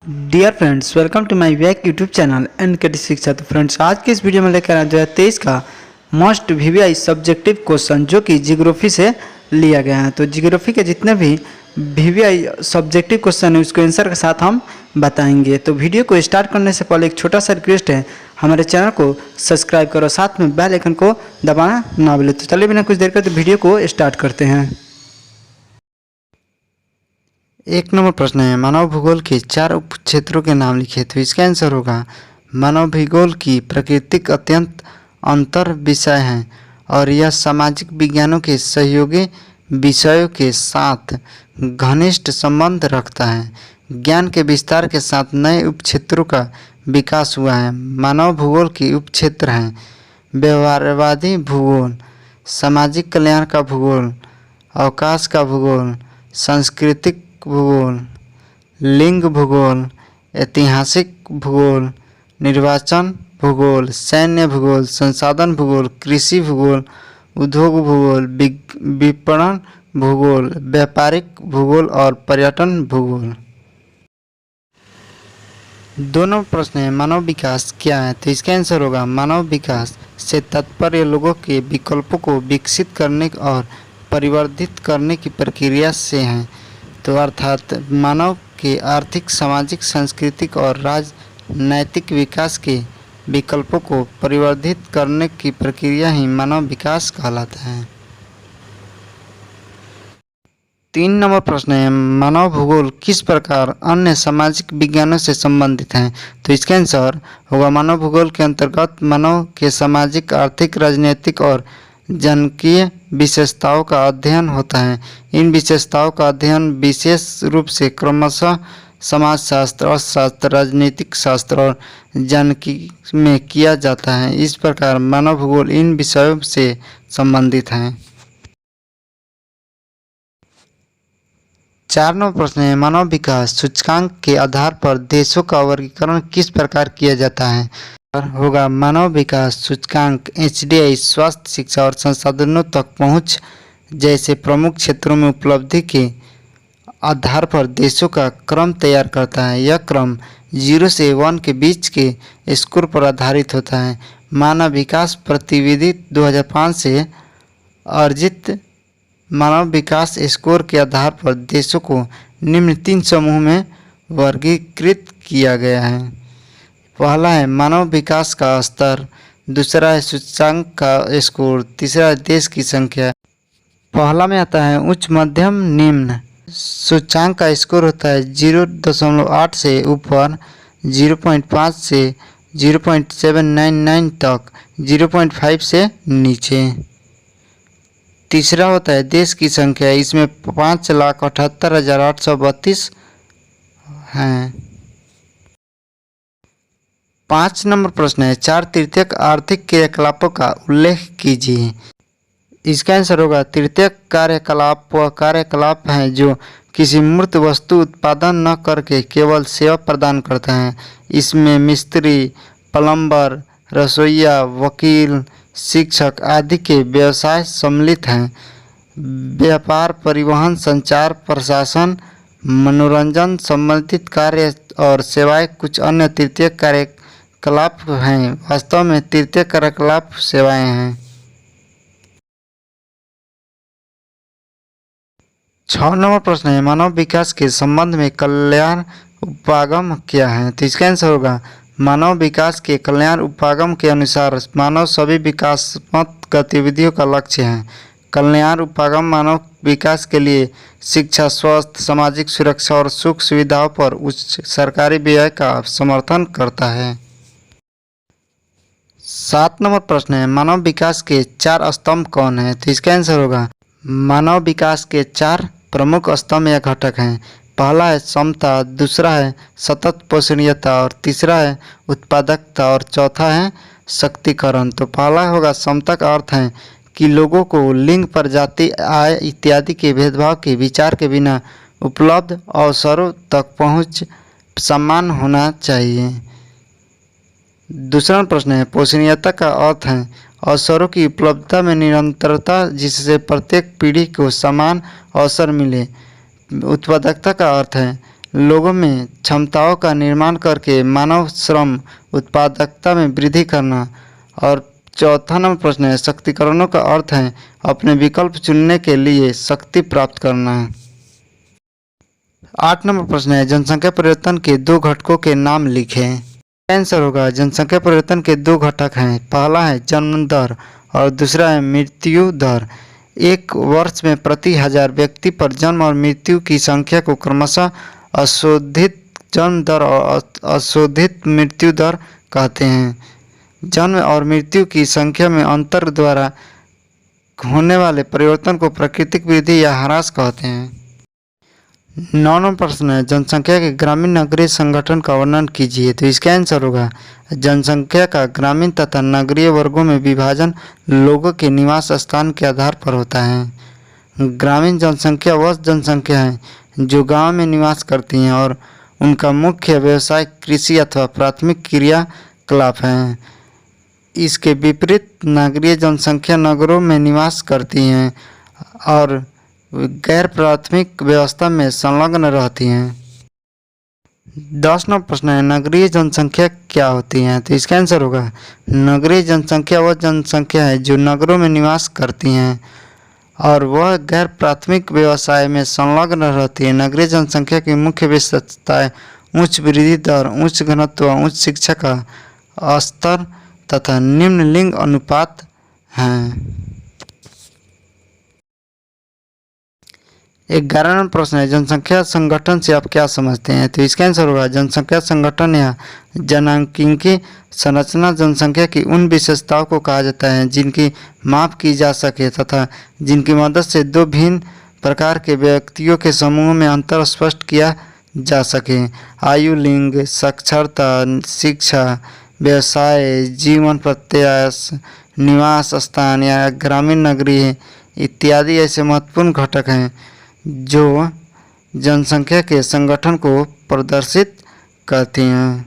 Dear friends, welcome to my back YouTube channel NKT Shiksha. तो friends, आज के इस वीडियो में लेकर आए 2023 का मोस्ट वीवीआई सब्जेक्टिव क्वेश्चन जो कि जियोग्राफी से लिया गया है। तो जियोग्राफी के जितने भी वीवीआई सब्जेक्टिव क्वेश्चन है उसको आंसर के साथ हम बताएंगे। तो वीडियो को स्टार्ट करने से पहले एक छोटा सा रिक्वेस्ट है, हमारे चैनल को सब्सक्राइब करो, साथ में बेल आइकन को दबाना ना भूलें। तो चलिए बिना कुछ देर करते वीडियो को स्टार्ट करते हैं। एक नंबर प्रश्न है, मानव भूगोल के 4 उप क्षेत्रों के नाम लिखे। तो इसका आंसर होगा मानव भूगोल की प्राकृतिक अत्यंत अंतर विषय हैं और यह सामाजिक विज्ञानों के सहयोगी विषयों के साथ घनिष्ठ संबंध रखता है। ज्ञान के विस्तार के साथ नए उप क्षेत्रों का विकास हुआ है। मानव भूगोल के उप क्षेत्र हैं व्यवहारवादी भूगोल, सामाजिक कल्याण का भूगोल, अवकाश का भूगोल, सांस्कृतिक भूगोल, लिंग भूगोल, ऐतिहासिक भूगोल, निर्वाचन भूगोल, सैन्य भूगोल, संसाधन भूगोल, कृषि भूगोल, उद्योग भूगोल, विपणन भूगोल, व्यापारिक भूगोल और पर्यटन भूगोल। दोनों प्रश्न है, मानव विकास क्या है। तो इसका आंसर होगा मानव विकास से तात्पर्य लोगों के विकल्पों को विकसित करने और परिवर्धित करने की प्रक्रिया से है। तो अर्थात मानव के आर्थिक, सामाजिक, सांस्कृतिक और राजनैतिक विकास के विकल्पों को परिवर्धित करने की प्रक्रिया ही मानव विकास कहलाता है। 3 नंबर प्रश्न है, मानव भूगोल किस प्रकार अन्य सामाजिक विज्ञानों से संबंधित है। तो इसका आंसर होगा मानव भूगोल के अंतर्गत मानव के सामाजिक, आर्थिक, राजनीतिक और जनकीय विशेषताओं का अध्ययन होता है। इन विशेषताओं का अध्ययन विशेष रूप से क्रमशः समाजशास्त्र, अर्थशास्त्र, राजनीतिक शास्त्र और जनकी में किया जाता है। इस प्रकार मानव भूगोल इन विषयों से संबंधित है। 4 नंबर प्रश्न है, मानव विकास सूचकांक के आधार पर देशों का वर्गीकरण किस प्रकार किया जाता है। होगा मानव विकास सूचकांक HDI स्वास्थ्य, शिक्षा और संसाधनों तक पहुंच जैसे प्रमुख क्षेत्रों में उपलब्धि के आधार पर देशों का क्रम तैयार करता है। यह क्रम 0 से 1 के बीच के स्कोर पर आधारित होता है। मानव विकास प्रतिविधि 2005 से अर्जित मानव विकास स्कोर के आधार पर देशों को निम्न 3 समूह में वर्गीकृत किया गया है। पहला है मानव विकास का स्तर, दूसरा है सूचकांक का स्कोर, तीसरा है देश की संख्या। पहला में आता है उच्च, मध्यम, निम्न। सूचकांक का स्कोर होता है 0.8 से ऊपर, 0.5 से 0.799 तक, 0.5 से नीचे। तीसरा होता है देश की संख्या, इसमें 5,78,832 हैं। 5 नंबर प्रश्न है, 4 तृतीयक आर्थिक क्रियाकलापों का उल्लेख कीजिए। इसका आंसर होगा तृतीयक कार्यकलाप वह कार्यकलाप हैं जो किसी मूर्त वस्तु उत्पादन न करके केवल सेवा प्रदान करते हैं। इसमें मिस्त्री, प्लम्बर, रसोइया, वकील, शिक्षक आदि के व्यवसाय सम्मिलित हैं। व्यापार, परिवहन, संचार, प्रशासन, मनोरंजन संबंधित कार्य और सेवाएं कुछ अन्य तृतीयक कार्यकलाप हैं। वास्तव में तृतीय कार्यकलाप सेवाएं हैं। 6 नंबर प्रश्न है, मानव विकास के संबंध में कल्याण उपागम क्या है। तो इसका आंसर होगा मानव विकास के कल्याण उपागम के अनुसार मानव सभी विकासात्मक गतिविधियों का लक्ष्य है। कल्याण उपागम मानव विकास के लिए शिक्षा, स्वास्थ्य, सामाजिक सुरक्षा और सुख सुविधाओं पर उच्च सरकारी व्यय का समर्थन करता है। 7 नंबर प्रश्न है, मानव विकास के 4 स्तंभ कौन है। तो इसका आंसर होगा मानव विकास के 4 प्रमुख स्तंभ या घटक हैं। पहला है समता, दूसरा है सतत पोषणीयता और तीसरा है उत्पादकता और चौथा है शक्तिकरण। तो पहला होगा समता का अर्थ है कि लोगों को लिंग, प्रजाति, आय इत्यादि के भेदभाव के विचार के बिना उपलब्ध अवसरों तक पहुंच समान होना चाहिए। दूसरा प्रश्न है पोषणीयता का अर्थ है अवसरों की उपलब्धता में निरंतरता जिससे प्रत्येक पीढ़ी को समान अवसर मिले। उत्पादकता का अर्थ है लोगों में क्षमताओं का निर्माण करके मानव श्रम उत्पादकता में वृद्धि करना। और चौथा नंबर प्रश्न है, शक्तिकरणों का अर्थ है अपने विकल्प चुनने के लिए शक्ति प्राप्त करना। 8 नंबर प्रश्न है, जनसंख्या परिवर्तन के दो घटकों के नाम लिखें। आंसर होगा जनसंख्या परिवर्तन के दो घटक हैं, पहला है जन्म दर और दूसरा है मृत्यु दर। एक वर्ष में प्रति 1000 व्यक्ति पर जन्म और मृत्यु की संख्या को क्रमशः अशोधित जन्म दर और अशोधित मृत्यु दर कहते हैं। जन्म और मृत्यु की संख्या में अंतर द्वारा होने वाले परिवर्तन को प्राकृतिक वृद्धि या ह्रास कहते हैं। 9 नंबर प्रश्न है, जनसंख्या के ग्रामीण नगरीय संगठन का वर्णन कीजिए। तो इसका आंसर होगा जनसंख्या का ग्रामीण तथा नगरीय वर्गों में विभाजन लोगों के निवास स्थान के आधार पर होता है। ग्रामीण जनसंख्या वह जनसंख्या है जो गांव में निवास करती हैं और उनका मुख्य व्यवसाय कृषि अथवा प्राथमिक क्रियाकलाप है। इसके विपरीत नगरीय जनसंख्या नगरों में निवास करती हैं और गैर प्राथमिक व्यवस्था में संलग्न रहती हैं। 10 नंबर प्रश्न है, नगरीय जनसंख्या क्या होती है। तो इसका आंसर होगा नगरीय जनसंख्या वह जनसंख्या है जो नगरों में निवास करती हैं और वह गैर प्राथमिक व्यवसाय में संलग्न रहती है। नगरीय जनसंख्या की मुख्य विशेषताएं उच्च वृद्धि दर, उच्च घनत्व, उच्च शिक्षा का स्तर तथा निम्न लिंग अनुपात हैं। 11 नंबर प्रश्न है, जनसंख्या संगठन से आप क्या समझते हैं। तो इसका आंसर होगा जनसंख्या संगठन या जनांकीय संरचना जनसंख्या की उन विशेषताओं को कहा जाता है जिनकी माप की जा सके तथा जिनकी मदद से दो भिन्न प्रकार के व्यक्तियों के समूहों में अंतर स्पष्ट किया जा सके। आयु, लिंग, साक्षरता, शिक्षा, व्यवसाय, जीवन प्रत्याश, निवास स्थान या ग्रामीण नगरीय इत्यादि ऐसे महत्वपूर्ण घटक हैं जो जनसंख्या के संगठन को प्रदर्शित करती हैं।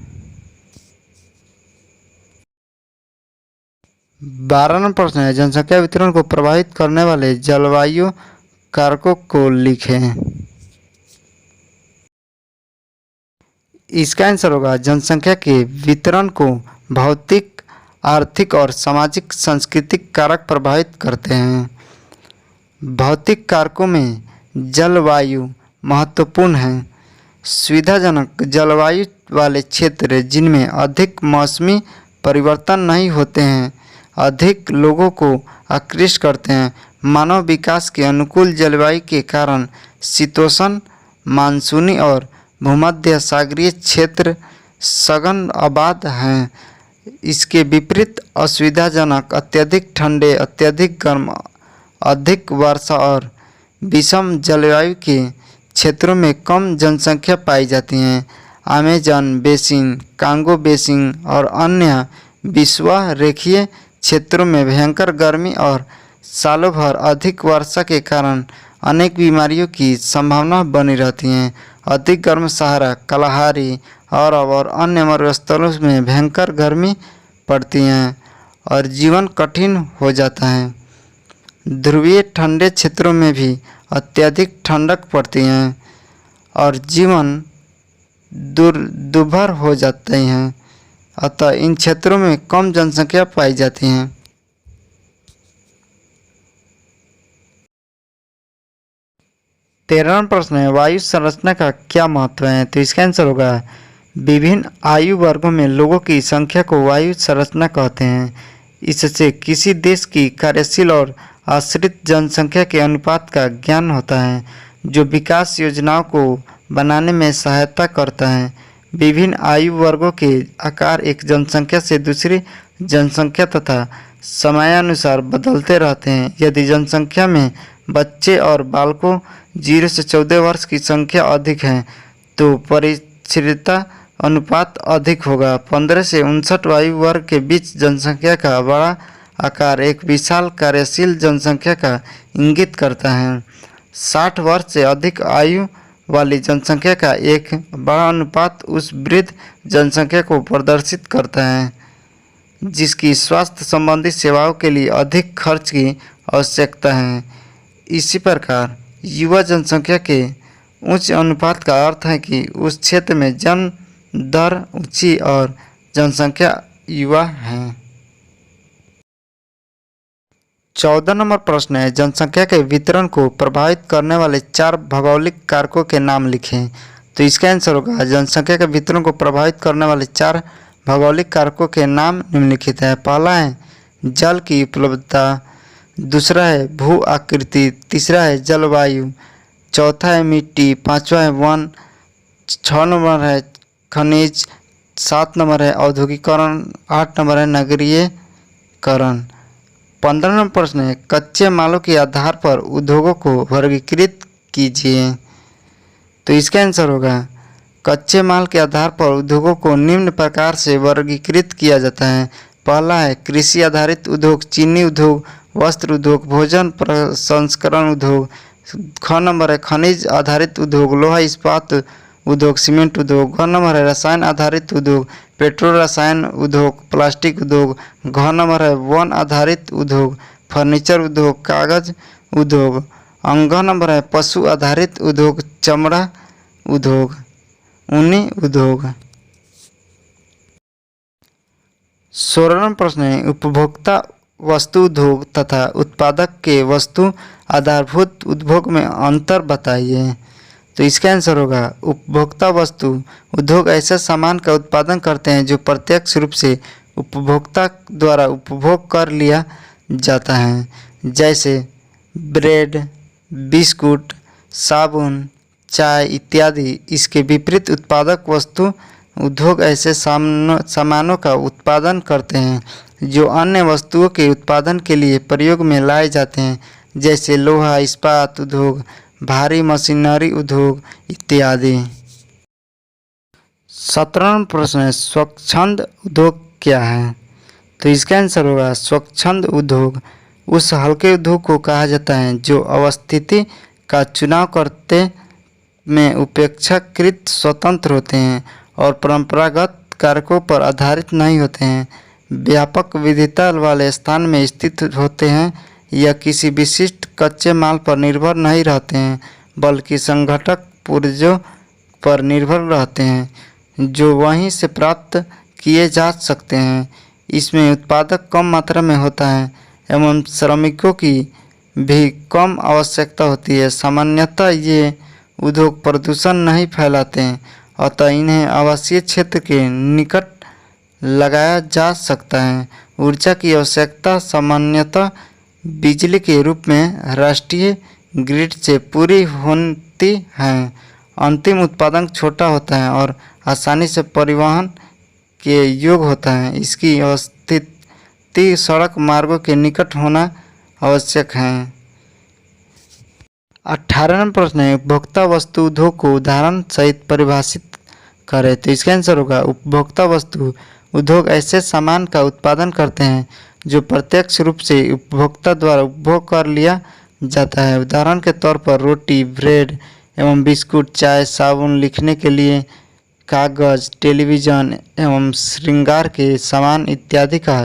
12 नंबर प्रश्न है, जनसंख्या वितरण को प्रभावित करने वाले जलवायु कारकों को लिखें। इसका आंसर होगा जनसंख्या के वितरण को भौतिक, आर्थिक और सामाजिक सांस्कृतिक कारक प्रभावित करते हैं। भौतिक कारकों में जलवायु महत्वपूर्ण है। सुविधाजनक जलवायु वाले क्षेत्र जिनमें अधिक मौसमी परिवर्तन नहीं होते हैं अधिक लोगों को आकृष्ट करते हैं। मानव विकास के अनुकूल जलवायु के कारण शीतोष्ण, मानसूनी और भूमध्य सागरीय क्षेत्र सघन आबाद हैं। इसके विपरीत असुविधाजनक अत्यधिक ठंडे, अत्यधिक गर्म, अधिक वर्षा और विषम जलवायु के क्षेत्रों में कम जनसंख्या पाई जाती है। अमेजन बेसिन, कांगो बेसिन और अन्य विषुवरेखीय क्षेत्रों में भयंकर गर्मी और सालों भर अधिक वर्षा के कारण अनेक बीमारियों की संभावना बनी रहती है। अधिक गर्म सहारा, कलाहारी और अन्य मरुस्थलों में भयंकर गर्मी पड़ती है और जीवन कठिन हो जाता है। ध्रुवीय ठंडे क्षेत्रों में भी अत्यधिक ठंडक पड़ती है और जीवन दुर्भर हो जाते हैं। अतः इन क्षेत्रों में कम जनसंख्या पाई जाती है। तेरहवां प्रश्न है, वायु संरचना का क्या महत्व है। तो इसका आंसर होगा विभिन्न आयु वर्गों में लोगों की संख्या को वायु संरचना कहते हैं। इससे किसी देश की कार्यशील और आश्रित जनसंख्या के अनुपात का ज्ञान होता है जो विकास योजनाओं को बनाने में सहायता करता है। विभिन्न आयु वर्गों के आकार एक जनसंख्या से दूसरी जनसंख्या तथा समयानुसार बदलते रहते हैं। यदि जनसंख्या में बच्चे और बालकों 0 से 14 वर्ष की संख्या अधिक है तो परिच्छिन्नता अनुपात अधिक होगा। 15 से 59 आयु वर्ग के बीच जनसंख्या का बड़ा आकार एक विशाल कार्यशील जनसंख्या का इंगित करता है। 60 वर्ष से अधिक आयु वाली जनसंख्या का एक बड़ा अनुपात उस वृद्ध जनसंख्या को प्रदर्शित करता है जिसकी स्वास्थ्य संबंधी सेवाओं के लिए अधिक खर्च की आवश्यकता है। इसी प्रकार युवा जनसंख्या के उच्च अनुपात का अर्थ है कि उस क्षेत्र में जन्म दर ऊंची और जनसंख्या युवा है। 14 नंबर प्रश्न है, जनसंख्या के वितरण को प्रभावित करने वाले 4 भौगोलिक कारकों के नाम लिखें। तो इसका आंसर होगा, जनसंख्या के वितरण को प्रभावित करने वाले 4 भौगोलिक कारकों के नाम निम्नलिखित है। पहला है जल की उपलब्धता, दूसरा है भू आकृति, तीसरा है जलवायु, चौथा है मिट्टी, पांचवा है वन, 6 नंबर है खनिज, 7 नंबर है औद्योगिकरण, 8 नंबर है नगरीयकरण। 15 नंबर प्रश्न है, कच्चे मालों के आधार पर उद्योगों को वर्गीकृत कीजिए। तो इसका आंसर होगा, कच्चे माल के आधार पर उद्योगों को निम्न प्रकार से वर्गीकृत किया जाता है। पहला है कृषि आधारित उद्योग, चीनी उद्योग, वस्त्र उद्योग, भोजन प्रसंस्करण उद्योग। ख नंबर है खनिज आधारित उद्योग, लोहा इस्पात उद्योग, सीमेंट उद्योग। घ नंबर है रसायन आधारित उद्योग, पेट्रोल रसायन उद्योग, प्लास्टिक उद्योग। घ नंबर है वन आधारित उद्योग, फर्नीचर उद्योग, कागज उद्योग। घ नंबर है पशु आधारित उद्योग, चमड़ा उद्योग, ऊनी उद्योग। 16 नंबर प्रश्न है, उपभोक्ता वस्तु उद्योग तथा उत्पादक के वस्तु आधारभूत उद्योग में अंतर बताइए। तो इसका आंसर होगा, उपभोक्ता वस्तु उद्योग ऐसे सामान का उत्पादन करते हैं जो प्रत्यक्ष रूप से उपभोक्ता द्वारा उपभोग कर लिया जाता है, जैसे ब्रेड, बिस्कुट, साबुन, चाय इत्यादि। इसके विपरीत उत्पादक वस्तु उद्योग ऐसे सामानों का उत्पादन करते हैं जो अन्य वस्तुओं के उत्पादन के लिए प्रयोग में लाए जाते हैं, जैसे लोहा इस्पात उद्योग, भारी मशीनरी उद्योग इत्यादि। 17 प्रश्न है, स्वच्छंद उद्योग क्या है। तो इसका आंसर होगा, स्वच्छंद उद्योग उस हल्के उद्योग को कहा जाता है जो अवस्थिति का चुनाव करते में अपेक्षाकृत स्वतंत्र होते हैं और परंपरागत कारकों पर आधारित नहीं होते हैं, व्यापक विविधता वाले स्थान में स्थित होते हैं या किसी विशिष्ट कच्चे माल पर निर्भर नहीं रहते हैं, बल्कि संघटक पुर्जों पर निर्भर रहते हैं जो वहीं से प्राप्त किए जा सकते हैं। इसमें उत्पादक कम मात्रा में होता है एवं श्रमिकों की भी कम आवश्यकता होती है। सामान्यतः ये उद्योग प्रदूषण नहीं फैलाते हैं, अतः इन्हें आवासीय क्षेत्र के निकट लगाया जा सकता है। ऊर्जा की आवश्यकता सामान्यतः बिजली के रूप में राष्ट्रीय ग्रिड से पूरी होती है। अंतिम उत्पादन छोटा होता है और आसानी से परिवहन के योग्य होता है। इसकी स्थिति सड़क मार्गों के निकट होना आवश्यक है। 18 नंबर प्रश्न है, उपभोक्ता वस्तु उद्योग को उदाहरण सहित परिभाषित करें। तो इसका आंसर होगा, उपभोक्ता वस्तु उद्योग ऐसे सामान का उत्पादन करते हैं जो प्रत्यक्ष रूप से उपभोक्ता द्वारा उपभोग कर लिया जाता है। उदाहरण के तौर पर रोटी, ब्रेड एवं बिस्कुट, चाय, साबुन, लिखने के लिए कागज, टेलीविज़न एवं श्रृंगार के सामान इत्यादि का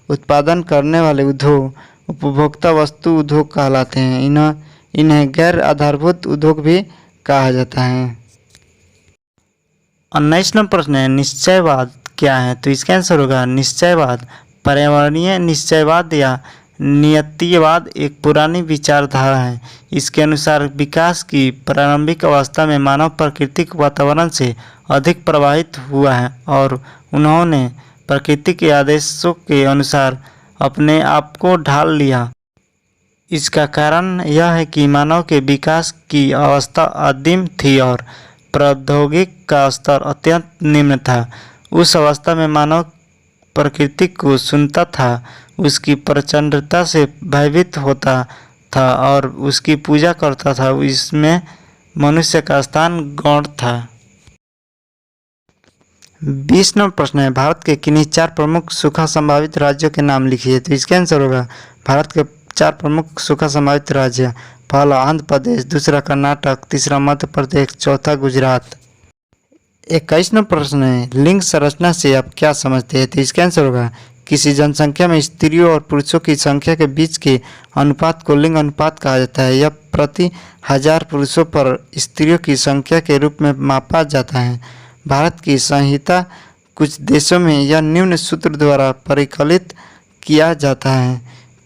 उत्पादन करने वाले उद्योग उपभोक्ता वस्तु उद्योग कहलाते हैं। इन्हें गैर आधारभूत उद्योग भी कहा जाता है। 19 नंबर प्रश्न है, निश्चयवाद क्या है। तो इसका आंसर होगा, निश्चयवाद पर्यावरणीय निश्चयवाद या नियतिवाद एक पुरानी विचारधारा है। इसके अनुसार विकास की प्रारंभिक अवस्था में मानव प्राकृतिक वातावरण से अधिक प्रभावित हुआ है और उन्होंने प्रकृति के आदेशों के अनुसार अपने आप को ढाल लिया। इसका कारण यह है कि मानव के विकास की अवस्था आदिम थी और प्रौद्योगिकी का स्तर अत्यंत निम्न था। उस अवस्था में मानव प्रकृति को सुनता था, उसकी प्रचंडता से भयभीत होता था और उसकी पूजा करता था। इसमें मनुष्य का स्थान गौण था। 20 नंबर प्रश्न है, भारत के किन्हीं 4 प्रमुख सूखा संभावित राज्यों के नाम लिखिए। तो इसका आंसर होगा, भारत के 4 प्रमुख सूखा संभावित राज्य, पहला आंध्र प्रदेश, दूसरा कर्नाटक, तीसरा मध्य प्रदेश, चौथा गुजरात। 21 नंबर प्रश्न है, लिंग संरचना से आप क्या समझते हैं। तो इसका आंसर होगा, किसी जनसंख्या में स्त्रियों और पुरुषों की संख्या के बीच के अनुपात को लिंग अनुपात कहा जाता है। यह प्रति 1000 पुरुषों पर स्त्रियों की संख्या के रूप में मापा जाता है। भारत की संहिता कुछ देशों में यह निम्न सूत्र द्वारा परिकलित किया जाता है।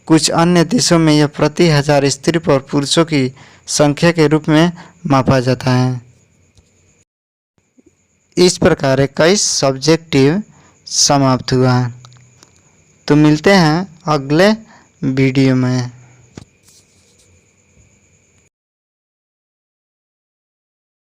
कुछ अन्य देशों में यह प्रति 1000 स्त्री पर पुरुषों की संख्या के रूप में मापा जाता है। इस प्रकार 21 सब्जेक्टिव समाप्त हुआ। तो मिलते हैं अगले वीडियो में।